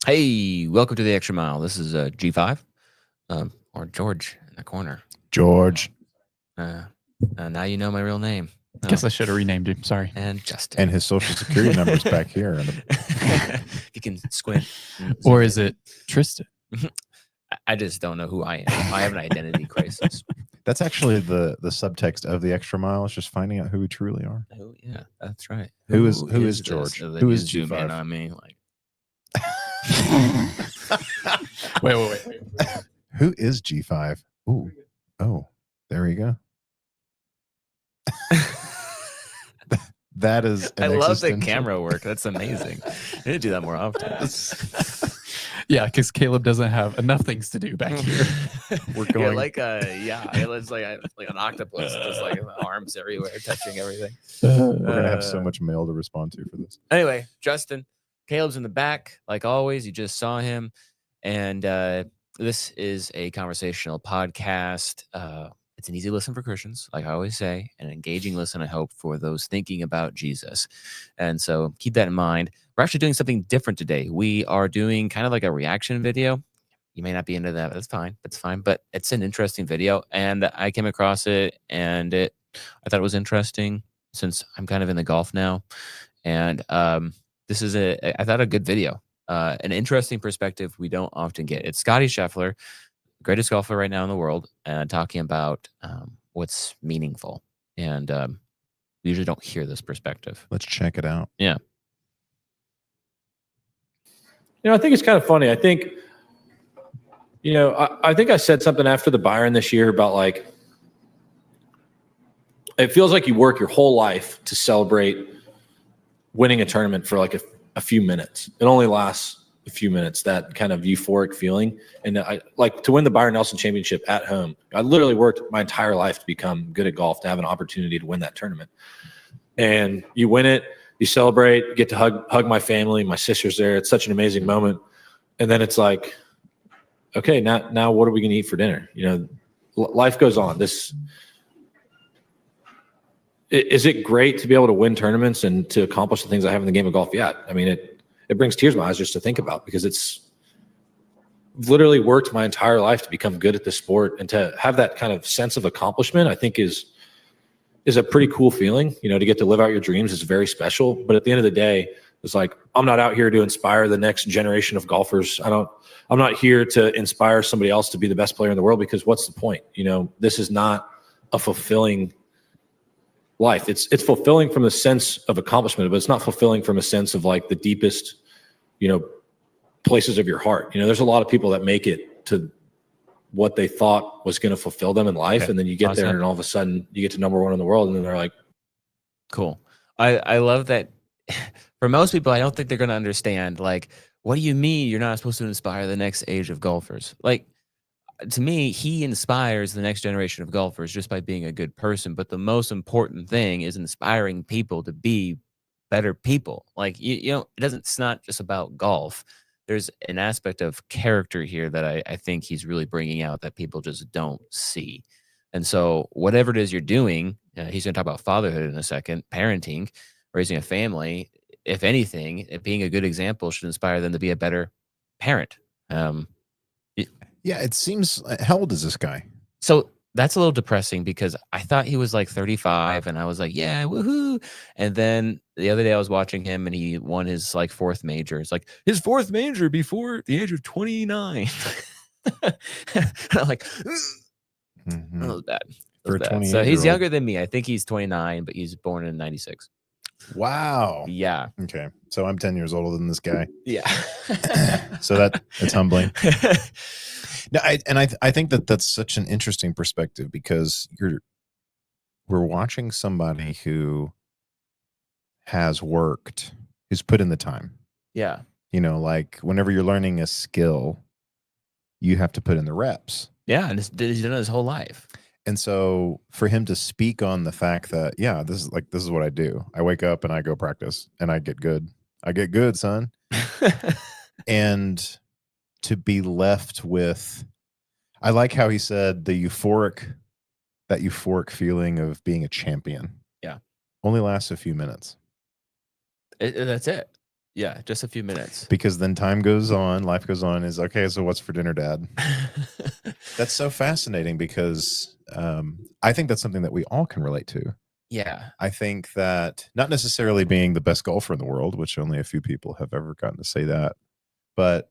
Hey, welcome to the Extra Mile. This is G5, or George in the corner. George. Now you know my real name. Guess I should have renamed him. Sorry. And Justin. And his social security number's back here. You can squint. Or is it Tristan? I just don't know who I am. I have an identity crisis. That's actually the subtext of the Extra Mile. Is just finding out who we truly are. Oh, yeah, that's right. Who is George? Who is G5? In on me, like. Wait. Who is G5? Ooh. Oh, there we go. That is I love the camera work. That's amazing. I need to do that more often. Yeah, because Caleb doesn't have enough things to do back here. We're going it's like an octopus, just like arms everywhere, touching everything. We're gonna have so much mail to respond to for this. Anyway, Justin, Caleb's in the back, like always. You just saw him, and this is a conversational podcast. It's an easy listen for Christians, like I always say, an engaging listen, I hope, for those thinking about Jesus. And so keep that in mind. We're actually doing something different today. We are doing kind of like a reaction video. You may not be into that. That's fine. That's fine. But it's an interesting video. And I came across it, and I thought it was interesting since I'm kind of in the golf now. And this is I thought a good video, an interesting perspective we don't often get. It's Scotty Scheffler, greatest golfer right now in the world, talking about what's meaningful. And we usually don't hear this perspective. Let's check it out. Yeah. I think it's kind of funny. I think, I think I said something after the Byron this year about like, it feels like you work your whole life to celebrate winning a tournament for like a few minutes. It only lasts a few minutes, that kind of euphoric feeling. And I like to win the Byron Nelson Championship at home. I literally worked my entire life to become good at golf, to have an opportunity to win that tournament. And you win it, you celebrate, get to hug my family, my sister's there. It's such an amazing moment. And then it's like, okay, now what are we going to eat for dinner? Life goes on. Is it great to be able to win tournaments and to accomplish the things I have in the game of golf? Yeah. I mean, it brings tears to my eyes just to think about, because it's literally worked my entire life to become good at this sport, and to have that kind of sense of accomplishment, I think is a pretty cool feeling. To get to live out your dreams is very special. But at the end of the day, it's like, I'm not out here to inspire the next generation of golfers. I'm not here to inspire somebody else to be the best player in the world, because what's the point? This is not a fulfilling life. It's fulfilling from the sense of accomplishment, but it's not fulfilling from a sense of like the deepest, places of your heart. There's a lot of people that make it to what they thought was going to fulfill them in life. Okay. And then you get there and all of a sudden you get to number one in the world, and then they're like, cool. I love that. For most people, I don't think they're going to understand, like, what do you mean you're not supposed to inspire the next age of golfers? Like, to me, he inspires the next generation of golfers just by being a good person. But the most important thing is inspiring people to be better people. Like, it's not just about golf. There's an aspect of character here that I think he's really bringing out that people just don't see. And so whatever it is you're doing, he's going to talk about fatherhood in a second, parenting, raising a family. If anything, being a good example should inspire them to be a better parent. Yeah, it seems. How old is this guy? So that's a little depressing, because I thought he was like 35, and I was like, yeah, woohoo. And then the other day I was watching him, and he won his like fourth major. It's like his fourth major before the age of 29. And I'm like, that was bad. So he's younger than me. I think he's 29, but he's born in 96. Wow. Yeah. Okay. So I'm 10 years older than this guy. Yeah. So it's humbling. No, I think that's such an interesting perspective, because we're watching somebody who has worked, who's put in the time. Yeah. Like whenever you're learning a skill, you have to put in the reps. Yeah, and he's done it his whole life. And so for him to speak on the fact that, yeah, this is what I do. I wake up and I go practice and I get good. I get good, son. And to be left with, I like how he said that euphoric feeling of being a champion. Yeah. Only lasts a few minutes. That's it. Yeah, just a few minutes. Because then time goes on, life goes on. Is okay. So what's for dinner, Dad? That's so fascinating because I think that's something that we all can relate to. Yeah. I think that not necessarily being the best golfer in the world, which only a few people have ever gotten to say that, but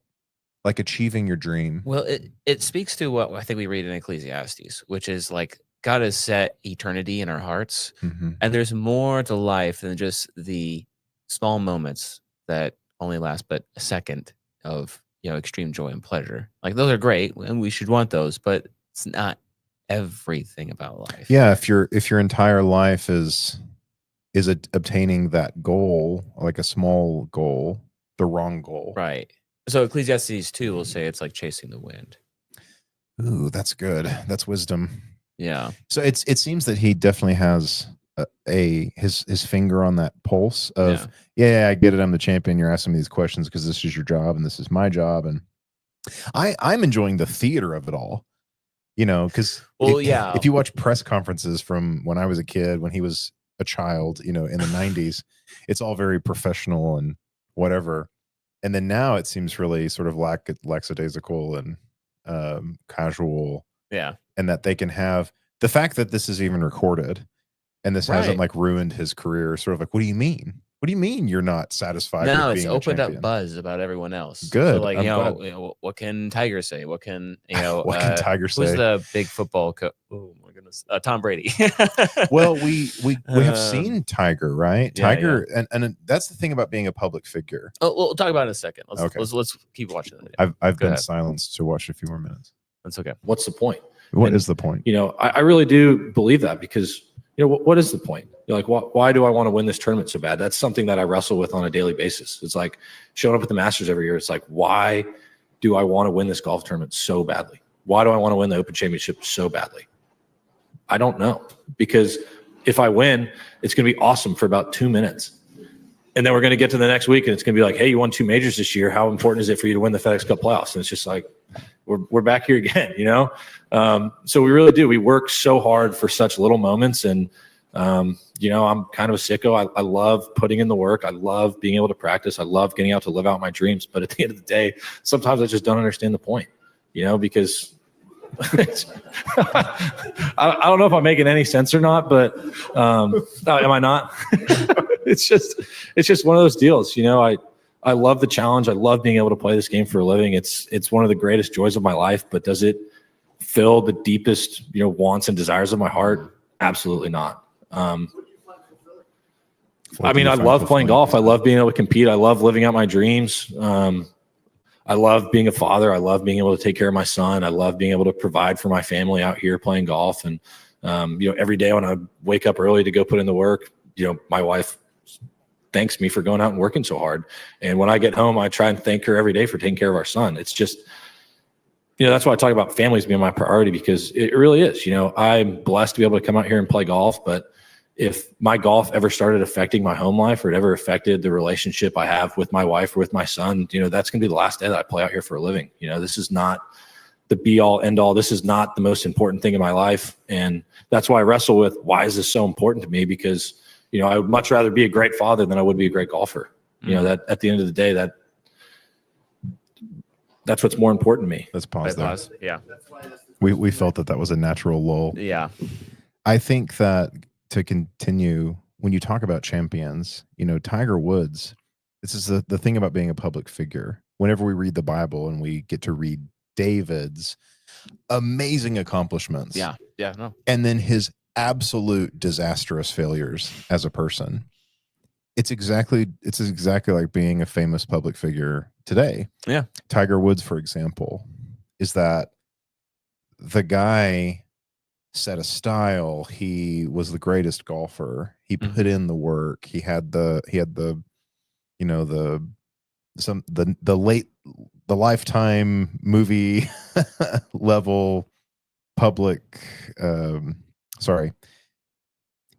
like achieving your dream. Well, it speaks to what I think we read in Ecclesiastes, which is like God has set eternity in our hearts, and there's more to life than just the small moments that only last but a second of extreme joy and pleasure. Like those are great, and we should want those, but it's not everything about life. Yeah, if your entire life is obtaining that goal, like a small goal, the wrong goal. Right. So Ecclesiastes 2 will say it's like chasing the wind. Ooh, that's good. That's wisdom. Yeah. So it seems that he definitely has his finger on that pulse of I get it. I'm the champion. You're asking me these questions because this is your job and this is my job, and I'm enjoying the theater of it all. Because if you watch press conferences from when I was a kid, when he was a child, in the 90s, it's all very professional and whatever. And then now it seems really sort of lackadaisical and casual. Yeah. And that they can have the fact that this is even recorded and this hasn't like ruined his career. Sort of like, what do you mean? What do you mean you're not satisfied? No, with it's being opened a up champion? buzz about everyone else. Good. So like, what can Tiger say? What can what can Tiger say? Who's the big football coach? Oh my goodness, Tom Brady. Well, we have seen Tiger, right? Tiger, and that's the thing about being a public figure. Oh, we'll talk about it in a second. Okay. Let's keep watching it. I've been silenced to watch a few more minutes. That's okay. What's the point? What is the point? I really do believe that because what is the point? You're like, why do I want to win this tournament so bad? That's something that I wrestle with on a daily basis. It's like showing up at the Masters every year. It's like, why do I want to win this golf tournament so badly? Why do I want to win the Open Championship so badly? I don't know, because if I win, it's going to be awesome for about 2 minutes. And then we're going to get to the next week and it's going to be like, hey, you won 2 majors this year. How important is it for you to win the FedEx Cup playoffs? And it's just like, we're back here again, So we really do. We work so hard for such little moments. And, I'm kind of a sicko. I love putting in the work. I love being able to practice. I love getting out to live out my dreams. But at the end of the day, sometimes I just don't understand the point, because I don't know if I'm making any sense or not, but am I not? It's just one of those deals. I love the challenge. I love being able to play this game for a living. It's one of the greatest joys of my life, but does it fill the deepest, wants and desires of my heart? Absolutely not. I love playing golf. I love being able to compete. I love living out my dreams. I love being a father. I love being able to take care of my son. I love being able to provide for my family out here playing golf. And, every day when I wake up early to go put in the work, my wife thanks me for going out and working so hard. And when I get home, I try and thank her every day for taking care of our son. It's just, that's why I talk about families being my priority, because it really is. I'm blessed to be able to come out here and play golf, but if my golf ever started affecting my home life or it ever affected the relationship I have with my wife or with my son, that's going to be the last day that I play out here for a living. This is not the be all end all. This is not the most important thing in my life. And that's why I wrestle with, why is this so important to me? Because, I would much rather be a great father than I would be a great golfer. That at the end of the day, that's what's more important to me. Let's pause there. Yeah. We felt that was a natural lull. Yeah. I think that to continue, when you talk about champions, Tiger Woods, this is the thing about being a public figure. Whenever we read the Bible and we get to read David's amazing accomplishments. Yeah. Yeah. No. And then his absolute disastrous failures as a person. It's exactly like being a famous public figure today. Yeah. Tiger Woods, for example, is that the guy set a style. He was the greatest golfer. He put in the work. He had the Lifetime movie level public.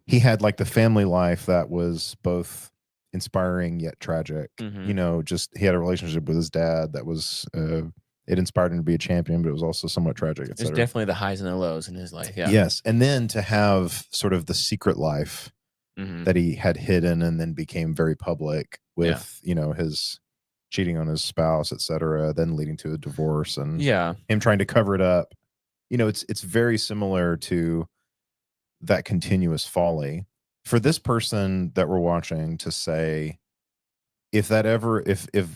He had like the family life that was both inspiring yet tragic. Just he had a relationship with his dad that was it inspired him to be a champion, but it was also somewhat tragic. There's definitely the highs and the lows in his life. Yeah. Yes. And then to have sort of the secret life that he had hidden and then became very public with, his cheating on his spouse, etc., then leading to a divorce and him trying to cover it up. It's very similar to that continuous folly. For this person that we're watching to say, if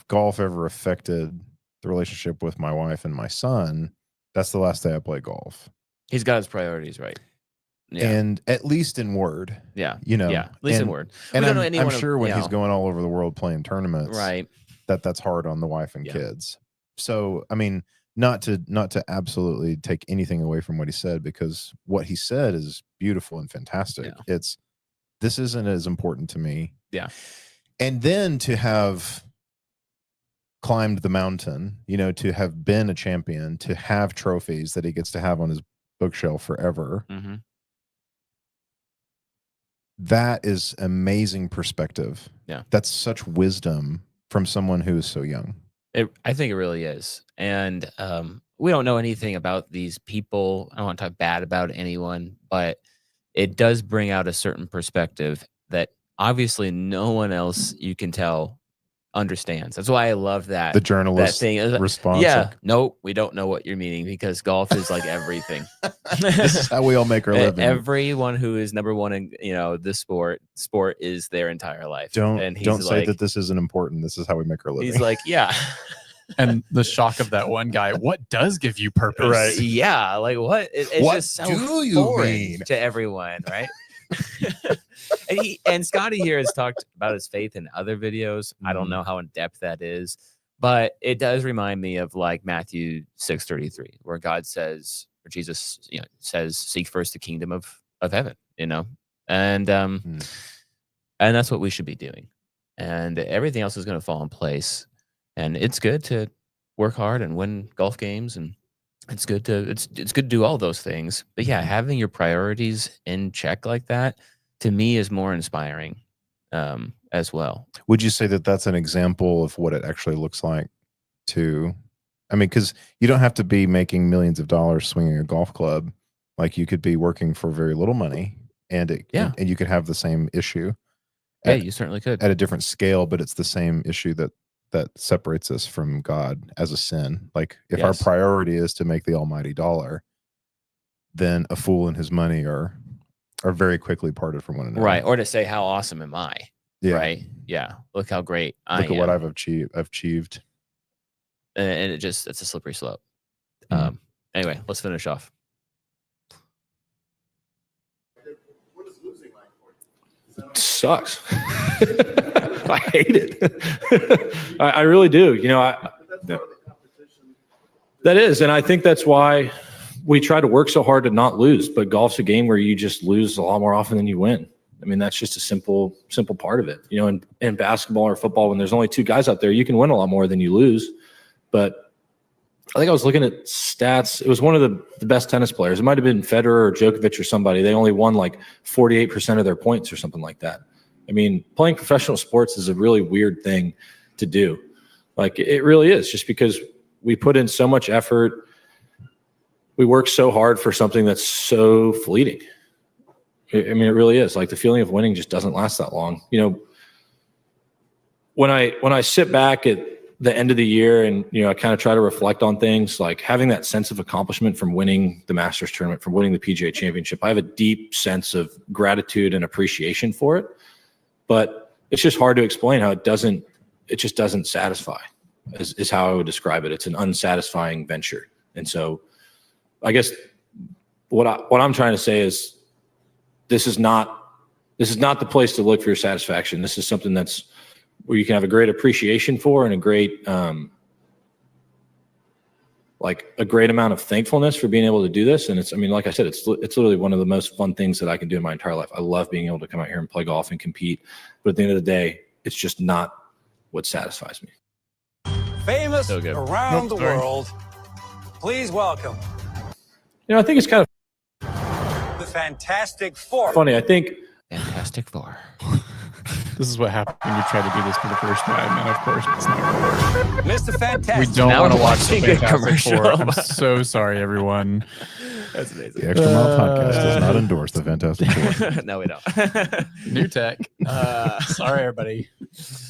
golf ever affected the relationship with my wife and my son, that's the last day I play golf. He's got his priorities right. Yeah. And at least in word. Yeah. At least in word. And I'm sure when he's going all over the world playing tournaments, right, that's hard on the wife and kids. So, I mean, not to absolutely take anything away from what he said, because what he said is beautiful and fantastic. Yeah. This isn't as important to me. Yeah. And then to have climbed the mountain, to have been a champion, to have trophies that he gets to have on his bookshelf forever. Mm-hmm. That is amazing perspective. Yeah. That's such wisdom from someone who is so young. I think it really is. And we don't know anything about these people. I don't want to talk bad about anyone, but it does bring out a certain perspective that obviously no one else, you can tell, understands. That's why I love that. The journalist response. Yeah. No, we don't know what you're meaning, because golf is like everything. This is how we all make our living. Everyone who is number one in the sport is their entire life. Don't say that this isn't important. This is how we make our living. He's like, yeah. And the shock of that one guy, what does give you purpose? Right. Yeah. Like what? It's what just so do you foreign mean to everyone, right? and Scotty here has talked about his faith in other videos. I don't know how in depth that is, but it does remind me of like Matthew 6:33, where God says, or Jesus, says, seek first the kingdom of heaven, and that's what we should be doing, and everything else is going to fall in place. And it's good to work hard and win golf games, and it's good to do all those things. But yeah, having your priorities in check like that, to me, is more inspiring as well. Would you say that that's an example of what it actually looks like to? I mean, because you don't have to be making millions of dollars swinging a golf club. Like, you could be working for very little money, and you could have the same issue. You certainly could, at a different scale, but it's the same issue that separates us from God as a sin. Like, if our priority is to make the almighty dollar, then a fool and his money are very quickly parted from one another. Right. Or to say, how awesome am I? Yeah. Right. Yeah. Look how great I am. Look at what I've achieved. And it's a slippery slope. Anyway, let's finish off. What is losing like for you? It sucks. I hate it. I really do. That is. And I think that's why we try to work so hard to not lose. But golf's a game where you just lose a lot more often than you win. I mean, that's just a simple part of it. In basketball or football, when there's only two guys out there, you can win a lot more than you lose. But I think I was looking at stats. It was one of the best tennis players. It might have been Federer or Djokovic or somebody. They only won like 48% of their points or something like that. I mean, playing professional sports is a really weird thing to do. Like, it really is, just because we put in so much effort. We work so hard for something that's so fleeting. I mean, it really is. Like, the feeling of winning just doesn't last that long. When I sit back at the end of the year and, I kind of try to reflect on things, like having that sense of accomplishment from winning the Masters tournament, from winning the PGA Championship, I have a deep sense of gratitude and appreciation for it. But it's just hard to explain how it just doesn't satisfy, is how I would describe it. It's an unsatisfying venture. And so I guess what I'm trying to say is this is not the place to look for your satisfaction. This is something that's where you can have a great appreciation for, and a great a great amount of thankfulness for being able to do this. And like I said, it's literally one of the most fun things that I can do in my entire life. I love being able to come out here and play golf and compete. But at the end of the day, it's just not what satisfies me. Famous around the world. Please welcome. I think it's kind of the Fantastic Four. Funny. I think Fantastic Four. This is what happens when you try to do this for the first time, and of course it's not. Mr. Fantastic. We don't want to watch the watching a Fantastic commercial. Four. I'm so sorry, everyone. That's amazing. The Extra Mile Podcast does not endorse the Fantastic Four. No, we don't. New tech. Sorry, everybody.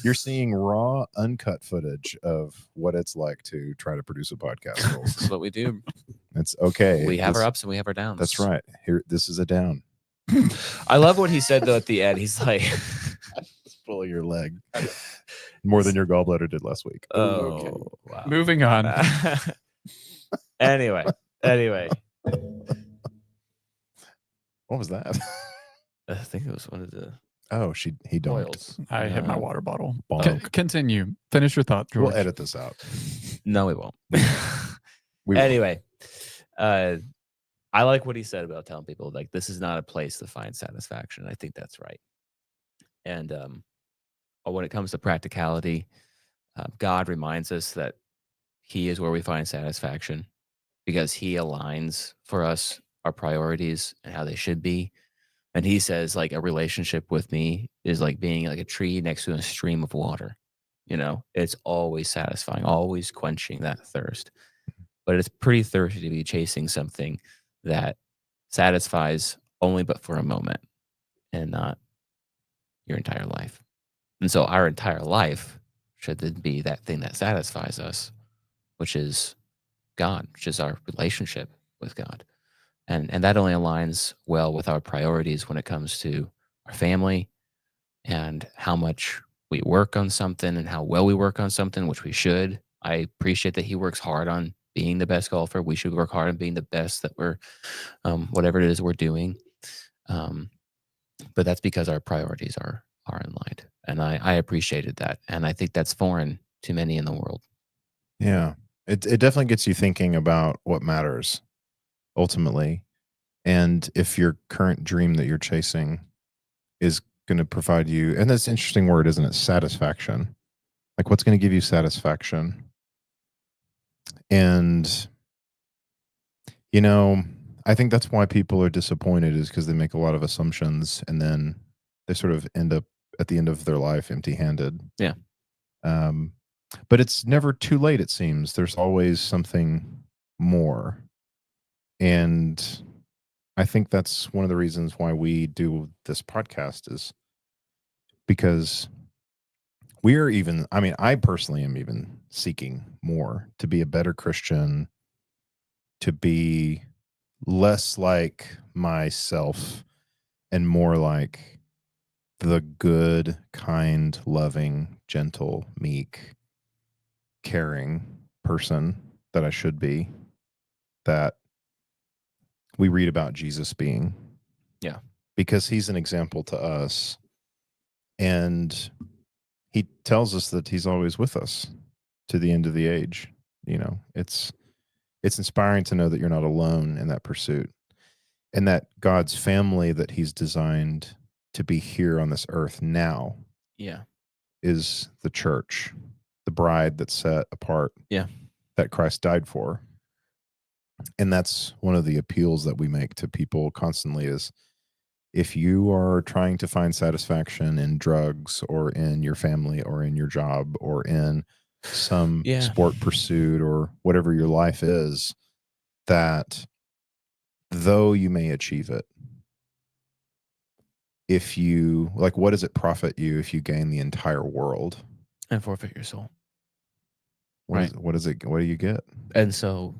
You're seeing raw, uncut footage of what it's like to try to produce a podcast. This is what we do. It's okay. We have This- our ups and we have our downs. That's right. Here, this is a down. I love what he said though at the end. He's like, Just pull your leg more than your gallbladder did last week. "Oh, wow." Moving on. anyway, What was that? I think it was one of the Oh, he don't. oils. I hit my water bottle. Bonk. Continue. Finish your thought, George. We'll edit this out. No, we won't. We will. Anyway, I like what he said about telling people like this is not a place to find satisfaction. I think that's right. And when it comes to practicality, God reminds us that He is where we find satisfaction because He aligns for us our priorities and how they should be. And He says like a relationship with me is like being like a tree next to a stream of water. You know, it's always satisfying, always quenching that thirst. But it's pretty thirsty to be chasing something that satisfies only but for a moment and not your entire life. And so our entire life should then be that thing that satisfies us, which is God, which is our relationship with God. And that only aligns well with our priorities when it comes to our family and how much we work on something and how well we work on something, which we should. I appreciate that he works hard on being the best golfer. We should work hard on being the best that we're, whatever it is we're doing. But that's because our priorities are in line. And I appreciated that. And I think that's foreign to many in the world. Yeah. It definitely gets you thinking about what matters ultimately. And if your current dream that you're chasing is going to provide you, and that's an interesting word, isn't it? Satisfaction. Like what's going to give you satisfaction? And, you know, I think that's why people are disappointed is because they make a lot of assumptions and then they sort of end up at the end of their life empty-handed. Yeah. But it's never too late, it seems. There's always something more. And I think that's one of the reasons why we do this podcast is because we are even, I mean, I personally am even seeking more to be a better Christian, to be less like myself and more like the good, kind, loving, gentle, meek, caring person that I should be, that we read about Jesus being. Yeah. Because he's an example to us. And he tells us that he's always with us to the end of the age. You know, it's inspiring to know that you're not alone in that pursuit. And that God's family that he's designed to be here on this earth now is the church, the bride that's set apart, that Christ died for. And that's one of the appeals that we make to people constantly is if you are trying to find satisfaction in drugs or in your family or in your job or in some sport pursuit or whatever your life is, that though you may achieve it, if you, like, what does it profit you if you gain the entire world And forfeit your soul. What do you get? And so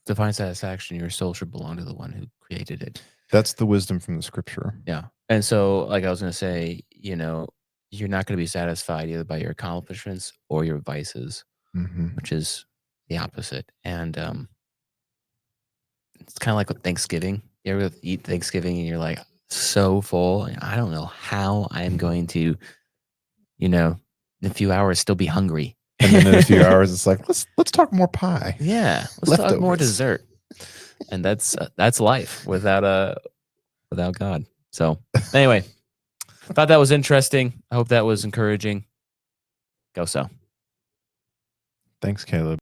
to find satisfaction, your soul should belong to the one who created it. That's the wisdom from the scripture. Yeah. And so, like I was going to say, you know, you're not going to be satisfied either by your accomplishments or your vices, which is the opposite. And it's kind of like with Thanksgiving. You ever eat Thanksgiving and you're like so full, and I don't know how I'm going to, you know, in a few hours still be hungry. And then in a few hours, it's like, let's talk more pie. Yeah, let's talk more dessert. And that's life without God. So anyway, thought that was interesting. I hope that was encouraging. Go so. Thanks, Caleb.